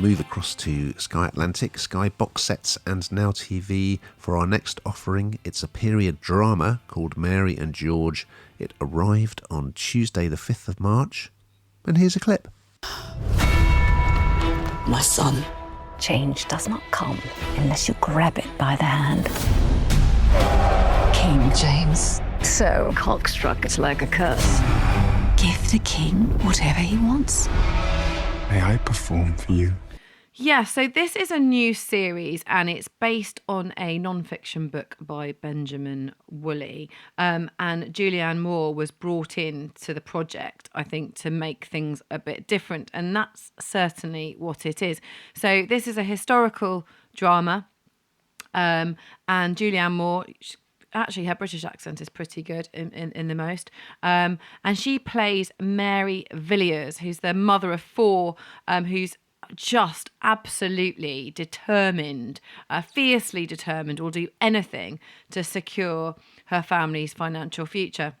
move across to Sky Atlantic, Sky Box Sets and Now TV for our next offering. It's a period drama called Mary and George. It arrived on Tuesday the 5th of March. And here's a clip. My son. Change does not come unless you grab it by the hand. King James. So cockstruck, it's like a curse. Give the king whatever he wants. May I perform for you? Yeah, so this is a new series and it's based on a non-fiction book by Benjamin Woolley. And Julianne Moore was brought in to the project, I think, to make things a bit different. And that's certainly what it is. So this is a historical drama. And Julianne Moore, actually her British accent is pretty good in the most. And she plays Mary Villiers, who's the mother of four, who's just absolutely determined, fiercely determined, will do anything to secure her family's financial future.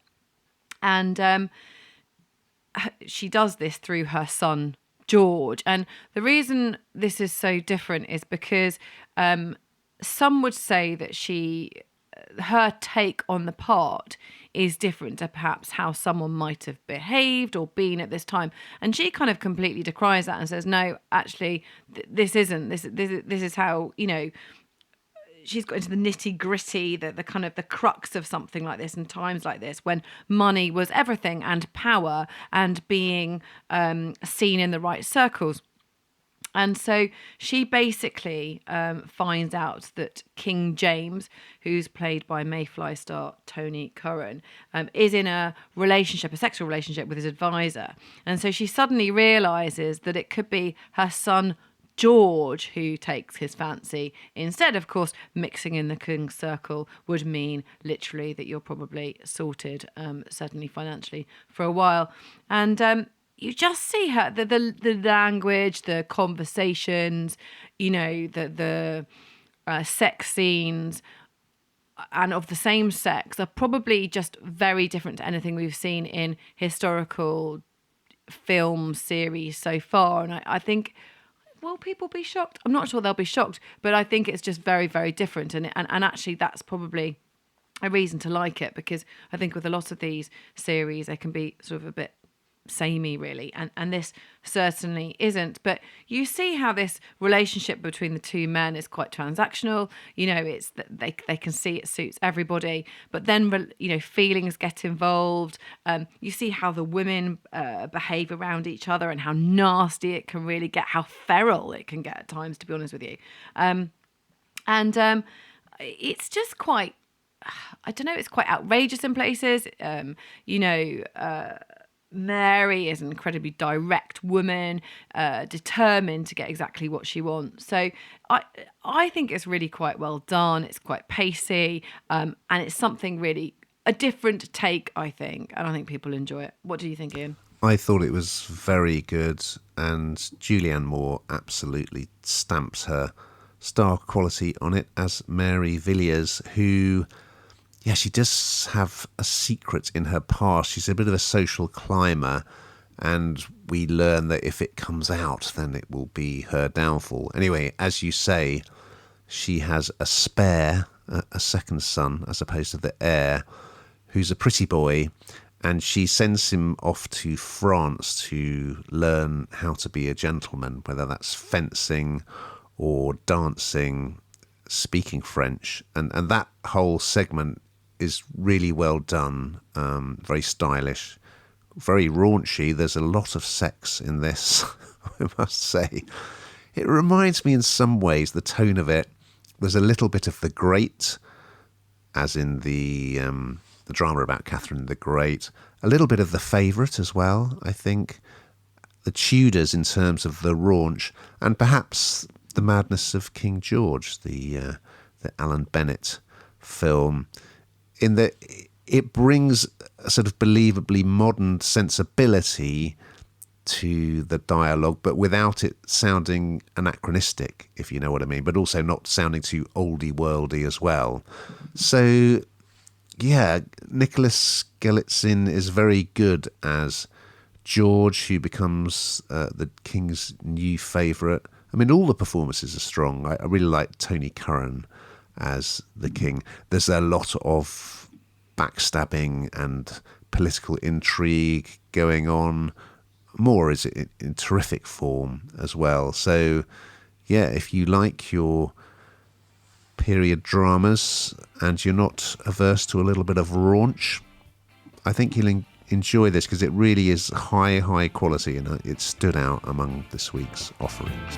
And she does this through her son, George. And the reason this is so different is because some would say that her take on the part is different to perhaps how someone might have behaved or been at this time. And she kind of completely decries that and says, no, actually, this isn't. This is how, you know, she's got into the nitty gritty, the kind of the crux of something like this and times like this when money was everything and power and being seen in the right circles. And so she basically finds out that King James, who's played by Mayfly star Tony Curran, is in a sexual relationship with his advisor. And so she suddenly realises that it could be her son George who takes his fancy. Instead, of course, mixing in the king's circle would mean literally that you're probably sorted, certainly financially, for a while. And you just see her, the language, the conversations, you know, the sex scenes and of the same sex are probably just very different to anything we've seen in historical film series so far. And I think, will people be shocked? I'm not sure they'll be shocked, but I think it's just very, very different. And actually that's probably a reason to like it, because I think with a lot of these series, they can be sort of a bit samey really, and this certainly isn't. But you see how this relationship between the two men is quite transactional. You know, it's that they can see it suits everybody, but then, you know, feelings get involved. You see how the women behave around each other and how nasty it can really get, how feral it can get at times, to be honest with you. It's just quite, I don't know, it's quite outrageous in places. Mary is an incredibly direct woman, determined to get exactly what she wants. So I think it's really quite well done. It's quite pacey, and it's something really, a different take, I think. And I think people enjoy it. What do you think, Ian? I thought it was very good, and Julianne Moore absolutely stamps her star quality on it as Mary Villiers, who... yeah, she does have a secret in her past. She's a bit of a social climber, and we learn that if it comes out, then it will be her downfall. Anyway, as you say, she has a spare, a second son, as opposed to the heir, who's a pretty boy, and she sends him off to France to learn how to be a gentleman, whether that's fencing or dancing, speaking French. And that whole segment is really well done, very stylish, very raunchy. There's a lot of sex in this, I must say. It reminds me in some ways, the tone of it, there's a little bit of The Great, as in the drama about Catherine the Great, a little bit of The Favourite as well, I think, The Tudors in terms of the raunch, and perhaps The Madness of King George, the Alan Bennett film, in that it brings a sort of believably modern sensibility to the dialogue, but without it sounding anachronistic, if you know what I mean, but also not sounding too oldie-worldy as well. So, yeah, Nicholas Galitzin is very good as George, who becomes the king's new favourite, I mean, all the performances are strong. I really like Tony Curran as the king. There's a lot of backstabbing and political intrigue going on. Moore is in terrific form as well. So, yeah, if you like your period dramas and you're not averse to a little bit of raunch, I think you'll enjoy this, because it really is high quality, and it stood out among this week's offerings.